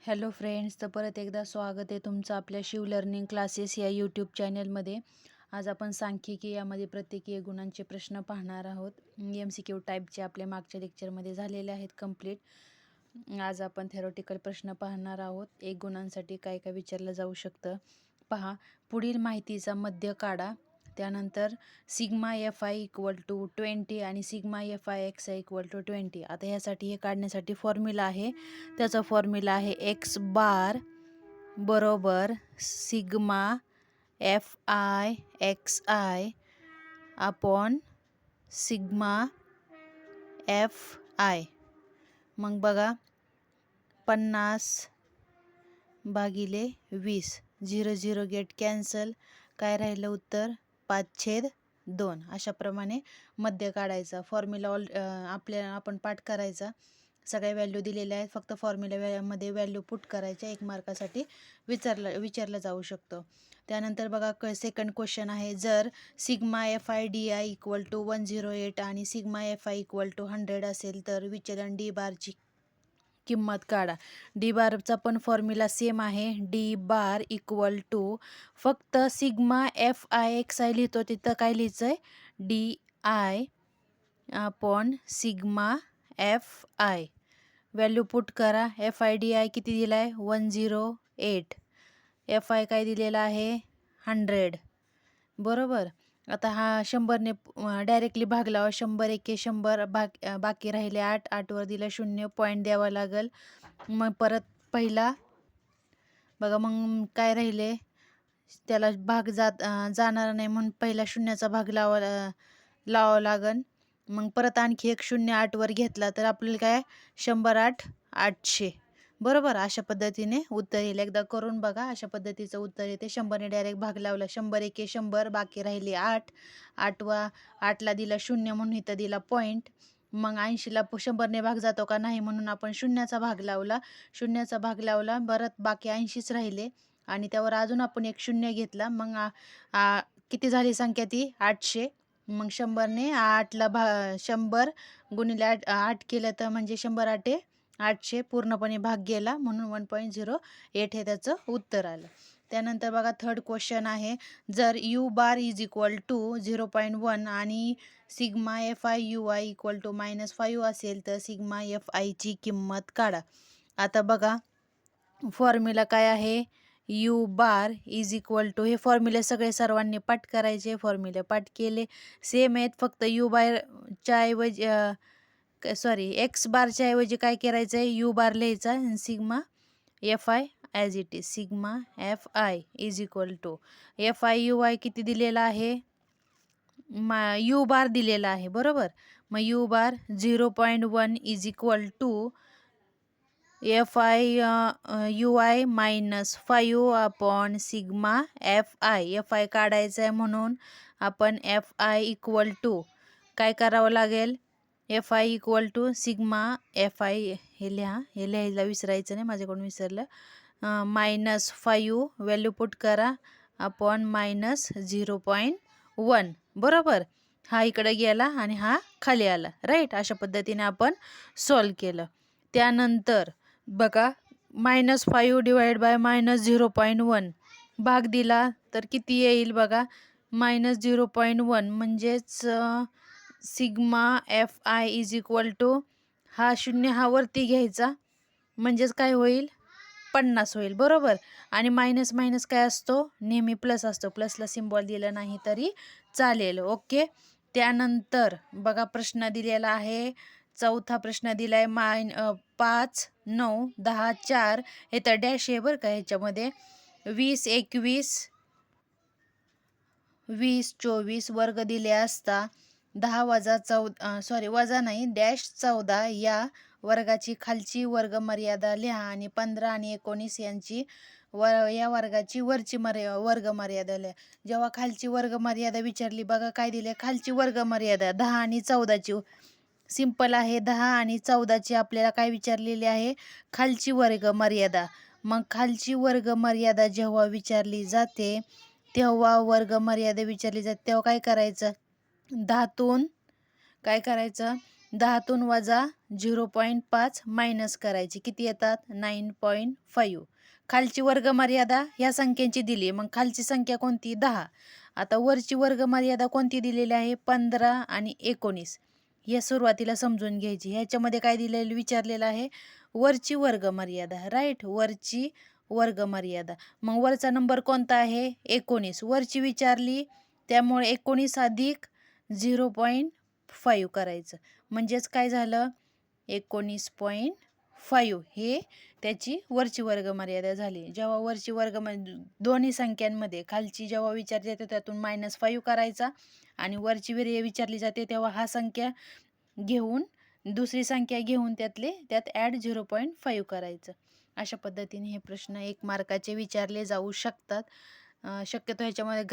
Hello friends, तर परत एकदा स्वागत आहे तुमचं आपल्या शिव लर्निंग क्लासेस या यूट्यूब चॅनलमध्ये. आज आपण सांख्यिकी यामध्ये प्रत्येकी गुणांचे प्रश्न पाहणार आहोत. MCQ टाईपचे आपल्या मागच्या लेक्चरमध्ये झालेले आहेत कंप्लीट. आज आपण थेरोटिकल प्रश्न पाहणार आहोत. एक गुणांसाठी काय काय विचारलं जाऊ शकतं पहा. पुढील माहितीचा मध्य काढा. त्यानंतर सिग्मा FI इक्वल टू 20 आणि sigma FI XI equal to 20. आता ह्यासाठी हे काढण्यासाठी फॉर्म्युला आहे. त्याचा फॉर्म्युला आहे एक्स बार बरोबर sigma FI XI upon sigma FI. मग बघा 50 भागिले 20, 0 0 गेट कॅन्सल, काय राहिलं उत्तर 5/2. अशाप्रमाणे मध्य काढायचा. फॉर्म्युला आपण पाठ करायचा. सगळ्या व्हॅल्यू दिलेल्या आहेत, फक्त फॉर्म्युलामध्ये व्हॅल्यू पुट करायच्या. 1 मार्कासाठी विचारलं जाऊ शकतं. त्यानंतर बघा सेकंड क्वेश्चन आहे. जर sigma FI DI equal to 108 आणि सिग्मा FI इक्वल टू 100 असेल तर विचलन डी बारची किंमत काढा. डी बारचा पण फॉर्म्युला सेम आहे. डी बार इक्वल टू फक्त सिग्मा FI XI लिहितो तिथं काय लिहायचं आहे DI upon sigma FI. Value put करा. FI DI किती दिला आहे 108. FI काय दिलेला आहे 100 बरोबर. आता हा 100ने डायरेक्टली भाग लावा. 100 एके 100 बाकी राहिले 8. 8वर दिलं 0, पॉईंट द्यावा लागेल. मग परत पहिला बघा, मग काय राहिले त्याला भाग जाणार नाही म्हणून पहिला 0चा भाग लावावा लागेल. मग परत आणखी एक 0 8वर घेतला तर आपल्याला काय 100 8 800 बरोबर. अशा पद्धतीने उत्तर येईल. एकदा करून बघा. अशा पद्धतीचं उत्तर येते. 100ने डायरेक्ट भाग लावला. 100 एके 100 बाकी राहिले 8. 8ला दिला 0 म्हणून इथं दिला पॉईंट. मग 80ला 100ने भाग जातो का नाही म्हणून आपण 0चा भाग लावला. 0चा भाग लावला परत बाकी 80च राहिले आणि त्यावर अजून आपण एक 0 घेतला. मग किती झाली संख्या ती 800. मग 100ने 8ला 100 गुणिले 8 केलं तर म्हणजे 100 8 800 पूर्णपणे भाग गेला म्हणून 1.08 हे त्याचं उत्तर आलं. त्यानंतर बघा थर्ड क्वेश्चन आहे. जर U bar is equal to 0.1 आणि sigma FI UI equal to -5 असेल तर सिग्मा FI ची किंमत काढा. आता बघा फॉर्म्युला काय आहे. U bar is equal to, हे फॉर्म्युले सगळे सर्वांनी पाठ करायचे. फॉर्म्युले पाठ केले सेम आहेत, फक्त U बारच्या ऐवजी एक्स बारच्या ऐवजी काय करायचं आहे U बार लिहायचा आणि sigma FI as it is. Sigma FI is equal to FI UI किती दिलेला आहे U बार दिलेला आहे बरोबर. मग U bar 0.1 is equal to FI UI -5 upon sigma FI. FI काढायचं आहे म्हणून आपण FI इक्वल टू काय करावं लागेल. FI equal to sigma FI हे लिहायला विसरायचं नाही, माझ्याकडून विसरलं. -5 व्हॅल्यू पुट करा अपॉन -0.1 बरोबर. हा इकडे गेला आणि हा खाली आला राईट. अशा पद्धतीने आपण सॉल्व केलं. त्यानंतर बघा -5 डिवाइड बाय -0.1 भाग दिला तर किती येईल बघा. -0.1 म्हणजेच sigma FI is equal to हा 0 हा वरती घ्यायचा म्हणजेच काय होईल 50 होईल बरोबर. आणि मायनस मायनस काय असतो नेहमी प्लस असतो. प्लसला सिम्बॉल दिला नाही तरी चालेल. ओके. त्यानंतर बघा प्रश्न दिलेला आहे. चौथा प्रश्न दिलाय 5 9 10 4 हे तर डॅश आहे बरं का. ह्याच्यामध्ये 20 21 20 24 वर्ग दिले असता 10 वजा 14 वजा नाही डॅश 14 या वर्गाची खालची वर्ग मर्यादा लिहा आणि 15 आणि 19 यांची या वर्गाची वरची वर्ग मर्यादा लिहा. जेव्हा खालची वर्ग मर्यादा विचारली बघा काय दिले. खालची वर्ग मर्यादा 10 आणि 14ची सिंपल आहे. 10 आणि 14ची आपल्याला काय विचारलेली आहे खालची वर्ग मर्यादा. मग खालची वर्ग मर्यादा जेव्हा विचारली जाते तेव्हा वर्ग मर्यादा विचारली जाते तेव्हा काय करायचं 10तून काय करायचं 10तून वजा 0.5 मायनस करायची. किती येतात? 9.5. खालची वर्गमर्यादा ह्या संख्यांची दिली, मग खालची संख्या कोणती? 10. आता वरची वर्गमर्यादा कोणती दिलेली आहे? 15 आणि 19. या सुरुवातीला समजून घ्यायची. ह्याच्यामध्ये काय दिलेलं विचारलेलं आहे? वरची वर्गमर्यादा. राईट, वरची वर्गमर्यादा. मग वरचा नंबर कोणता आहे? 19. वरची विचारली, त्यामुळे 19 अधिक 0.5 करायचं. म्हणजेच काय झालं? 19.5 हे त्याची वरची वर्गमर्यादा झाली. जेव्हा वरची दोन्ही संख्यांमध्ये खालची जेव्हा विचारली जाते त्यातून -5 करायचा आणि वरची विचारली जाते तेव्हा हा संख्या घेऊन दुसरी संख्या घेऊन त्यात ॲड 0.5 करायचं. अशा पद्धतीने हे प्रश्न 1 मार्काचे विचारले जाऊ शकतात. शक्यतो ह्याच्यामध्ये